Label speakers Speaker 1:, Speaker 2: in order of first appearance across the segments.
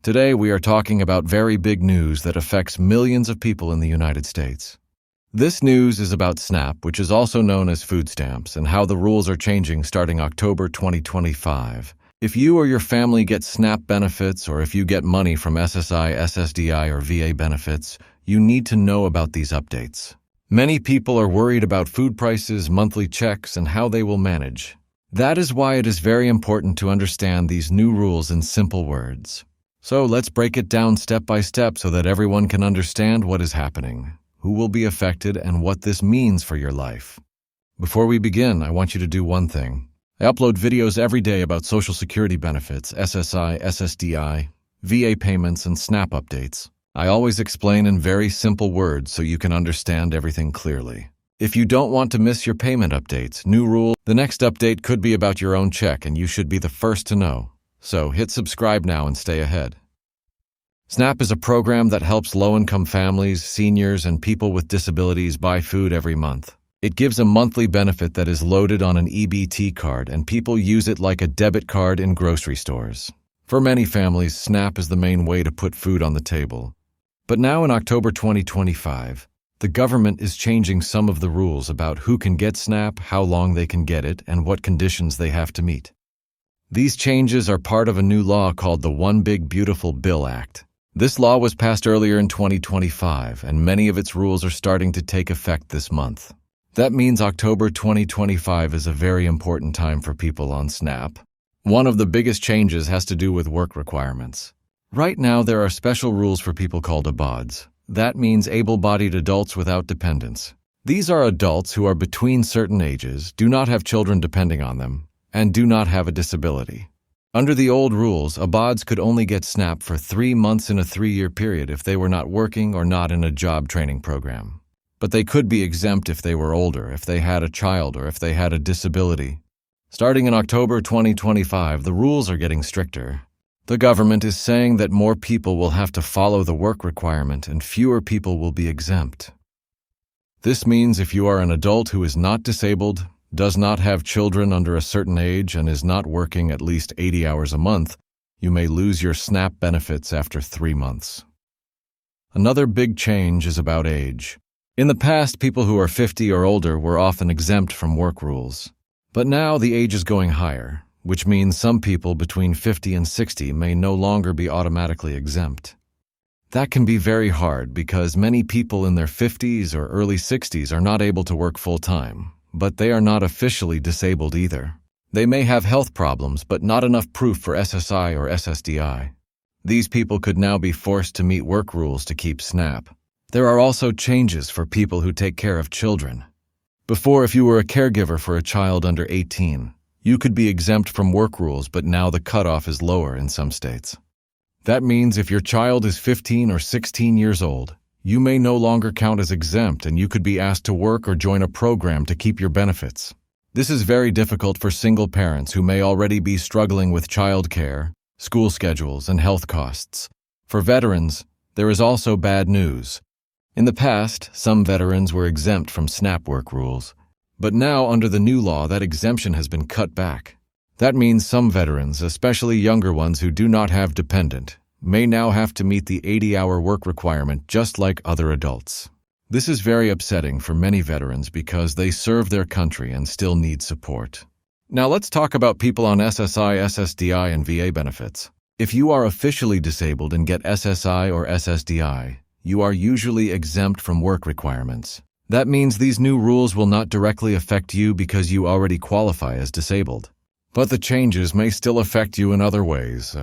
Speaker 1: Today we are talking about very big news that affects millions of people in the United States. This news is about SNAP, which is also known as food stamps, and how the rules are changing starting October 2025. If you or your family get SNAP benefits, or if you get money from SSI, SSDI, or VA benefits, you need to know about these updates. Many people are worried about food prices, monthly checks, and how they will manage. That is why it is very important to understand these new rules in simple words. So let's break it down step by step so that everyone can understand what is happening, who will be affected, and what this means for your life. Before we begin, I want you to do one thing. I upload videos every day about Social Security benefits, SSI, SSDI, VA payments, and SNAP updates. I always explain in very simple words so you can understand everything clearly. If you don't want to miss your payment updates, new rules, the next update could be about your own check and you should be the first to know. So hit subscribe now and stay ahead. SNAP is a program that helps low-income families, seniors, and people with disabilities buy food every month. It gives a monthly benefit that is loaded on an EBT card, and people use it like a debit card in grocery stores. For many families, SNAP is the main way to put food on the table. But now in October 2025, the government is changing some of the rules about who can get SNAP, how long they can get it, and what conditions they have to meet. These changes are part of a new law called the One Big Beautiful Bill Act. This law was passed earlier in 2025, and many of its rules are starting to take effect this month. That means October 2025 is a very important time for people on SNAP. One of the biggest changes has to do with work requirements. Right now, there are special rules for people called ABODs. That means able-bodied adults without dependents. These are adults who are between certain ages, do not have children depending on them, and do not have a disability. Under the old rules, ABODs could only get SNAP for 3 months in a 3-year period if they were not working or not in a job training program. But they could be exempt if they were older, if they had a child, or if they had a disability. Starting in October 2025, the rules are getting stricter. The government is saying that more people will have to follow the work requirement and fewer people will be exempt. This means if you are an adult who is not disabled, does not have children under a certain age, and is not working at least 80 hours a month, you may lose your SNAP benefits after 3 months. Another big change is about age. In the past, people who are 50 or older were often exempt from work rules. But now the age is going higher, which means some people between 50 and 60 may no longer be automatically exempt. That can be very hard because many people in their 50s or early 60s are not able to work full-time, but they are not officially disabled either. They may have health problems, but not enough proof for SSI or SSDI. These people could now be forced to meet work rules to keep SNAP. There are also changes for people who take care of children. Before, if you were a caregiver for a child under 18, you could be exempt from work rules, but now the cutoff is lower in some states. That means if your child is 15 or 16 years old, you may no longer count as exempt and you could be asked to work or join a program to keep your benefits. This is very difficult for single parents who may already be struggling with child care, school schedules, and health costs. For veterans, there is also bad news. In the past, some veterans were exempt from SNAP work rules, but now under the new law, that exemption has been cut back. That means some veterans, especially younger ones who do not have dependent, may now have to meet the 80-hour work requirement just like other adults. This is very upsetting for many veterans because they serve their country and still need support. Now let's talk about people on SSI, SSDI, and VA benefits. If you are officially disabled and get SSI or SSDI, you are usually exempt from work requirements. That means these new rules will not directly affect you because you already qualify as disabled. But the changes may still affect you in other ways.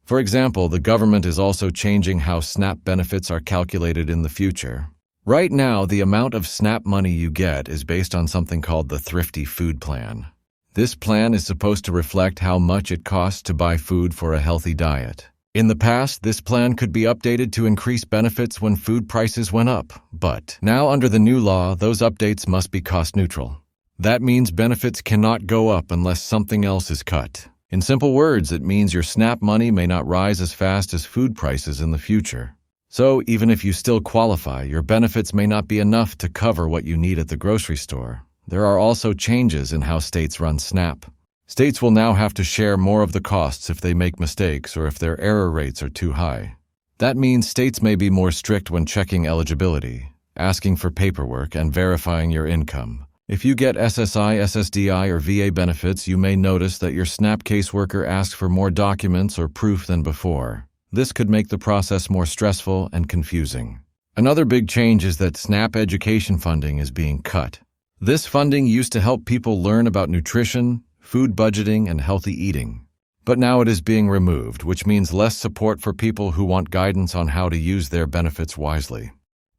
Speaker 1: For example, the government is also changing how SNAP benefits are calculated in the future. Right now, the amount of SNAP money you get is based on something called the Thrifty Food Plan. This plan is supposed to reflect how much it costs to buy food for a healthy diet. In the past, this plan could be updated to increase benefits when food prices went up, but now under the new law, those updates must be cost neutral. That means benefits cannot go up unless something else is cut. In simple words, it means your SNAP money may not rise as fast as food prices in the future. So even if you still qualify, your benefits may not be enough to cover what you need at the grocery store. There are also changes in how states run SNAP. States will now have to share more of the costs if they make mistakes or if their error rates are too high. That means states may be more strict when checking eligibility, asking for paperwork, and verifying your income. If you get SSI, SSDI, or VA benefits, you may notice that your SNAP caseworker asks for more documents or proof than before. This could make the process more stressful and confusing. Another big change is that SNAP education funding is being cut. This funding used to help people learn about nutrition, food budgeting, and healthy eating. But now it is being removed, which means less support for people who want guidance on how to use their benefits wisely.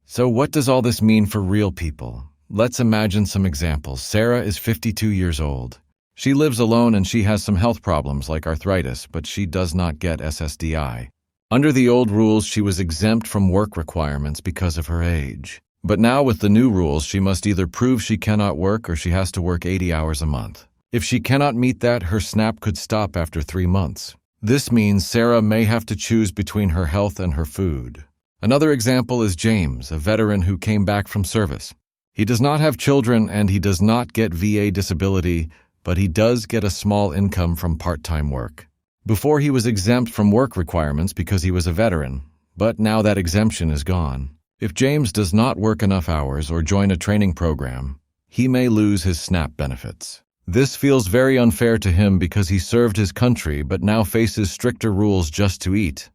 Speaker 1: So what does all this mean for real people? Let's imagine some examples. Sarah is 52 years old. She lives alone and she has some health problems like arthritis, but she does not get SSDI. Under the old rules, she was exempt from work requirements because of her age. But now with the new rules, she must either prove she cannot work or she has to work 80 hours a month. If she cannot meet that, her SNAP could stop after 3 months. This means Sarah may have to choose between her health and her food. Another example is James, a veteran who came back from service. He does not have children and he does not get VA disability, but he does get a small income from part-time work. Before he was exempt from work requirements because he was a veteran, but now that exemption is gone. If James does not work enough hours or join a training program, he may lose his SNAP benefits. This feels very unfair to him because he served his country but now faces stricter rules just to eat.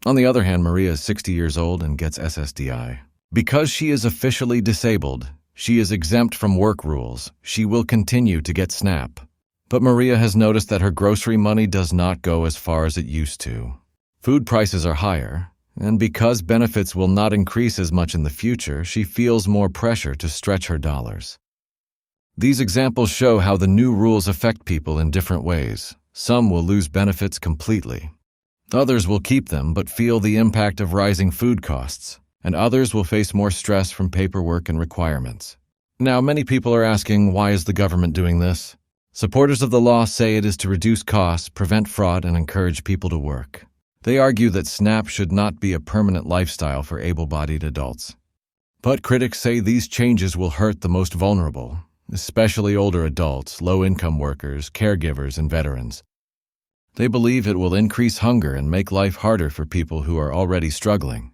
Speaker 1: On the other hand, Maria is 60 years old and gets SSDI. Because she is officially disabled, she is exempt from work rules. She will continue to get SNAP. But Maria has noticed that her grocery money does not go as far as it used to. Food prices are higher, and because benefits will not increase as much in the future, she feels more pressure to stretch her dollars. These examples show how the new rules affect people in different ways. Some will lose benefits completely. Others will keep them but feel the impact of rising food costs, and others will face more stress from paperwork and requirements. Now, many people are asking, why is the government doing this? Supporters of the law say it is to reduce costs, prevent fraud, and encourage people to work. They argue that SNAP should not be a permanent lifestyle for able-bodied adults. But critics say these changes will hurt the most vulnerable, especially older adults, low-income workers, caregivers, and veterans. They believe it will increase hunger and make life harder for people who are already struggling.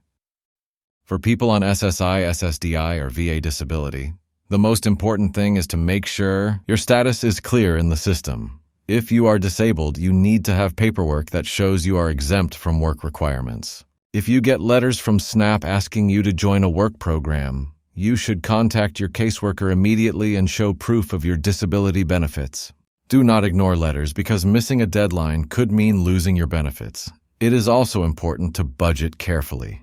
Speaker 1: For people on SSI, SSDI, or VA disability, the most important thing is to make sure your status is clear in the system. If you are disabled, you need to have paperwork that shows you are exempt from work requirements. If you get letters from SNAP asking you to join a work program, you should contact your caseworker immediately and show proof of your disability benefits. Do not ignore letters because missing a deadline could mean losing your benefits. It is also important to budget carefully.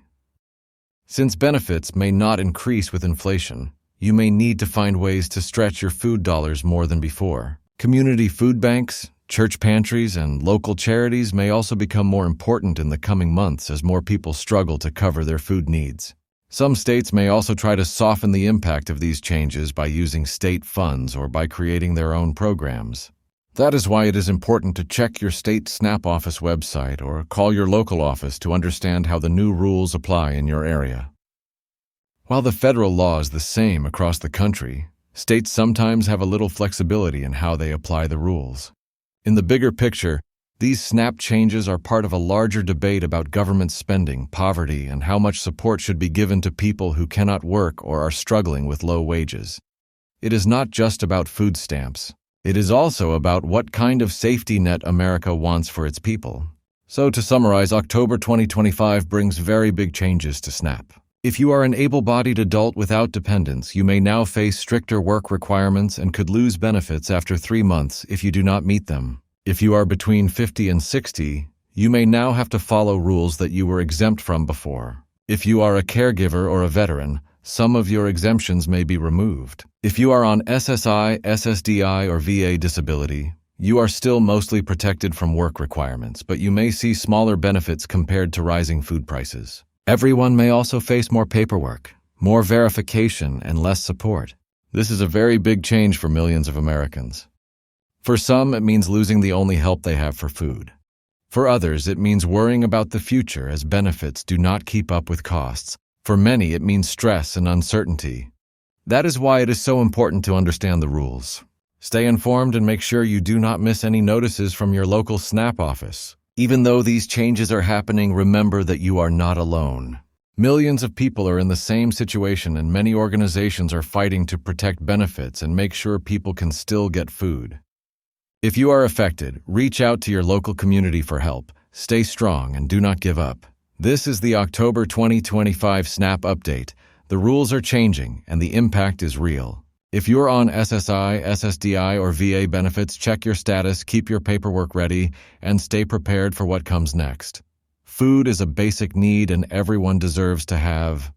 Speaker 1: Since benefits may not increase with inflation, you may need to find ways to stretch your food dollars more than before. Community food banks, church pantries, and local charities may also become more important in the coming months as more people struggle to cover their food needs. Some states may also try to soften the impact of these changes by using state funds or by creating their own programs. That is why it is important to check your state SNAP office website or call your local office to understand how the new rules apply in your area. While the federal law is the same across the country, states sometimes have a little flexibility in how they apply the rules. In the bigger picture, these SNAP changes are part of a larger debate about government spending, poverty, and how much support should be given to people who cannot work or are struggling with low wages. It is not just about food stamps. It is also about what kind of safety net America wants for its people. So to summarize, October 2025 brings very big changes to SNAP. If you are an able-bodied adult without dependents, you may now face stricter work requirements and could lose benefits after 3 months if you do not meet them. If you are between 50 and 60, you may now have to follow rules that you were exempt from before. If you are a caregiver or a veteran, some of your exemptions may be removed. If you are on SSI, SSDI, or VA disability, you are still mostly protected from work requirements, but you may see smaller benefits compared to rising food prices. Everyone may also face more paperwork, more verification, and less support. This is a very big change for millions of Americans. For some, it means losing the only help they have for food. For others, it means worrying about the future as benefits do not keep up with costs. For many, it means stress and uncertainty. That is why it is so important to understand the rules. Stay informed and make sure you do not miss any notices from your local SNAP office. Even though these changes are happening, remember that you are not alone. Millions of people are in the same situation, and many organizations are fighting to protect benefits and make sure people can still get food. If you are affected, reach out to your local community for help. Stay strong and do not give up. This is the October 2025 SNAP update. The rules are changing and the impact is real. If you're on SSI, SSDI, or VA benefits, check your status, keep your paperwork ready, and stay prepared for what comes next. Food is a basic need and everyone deserves to have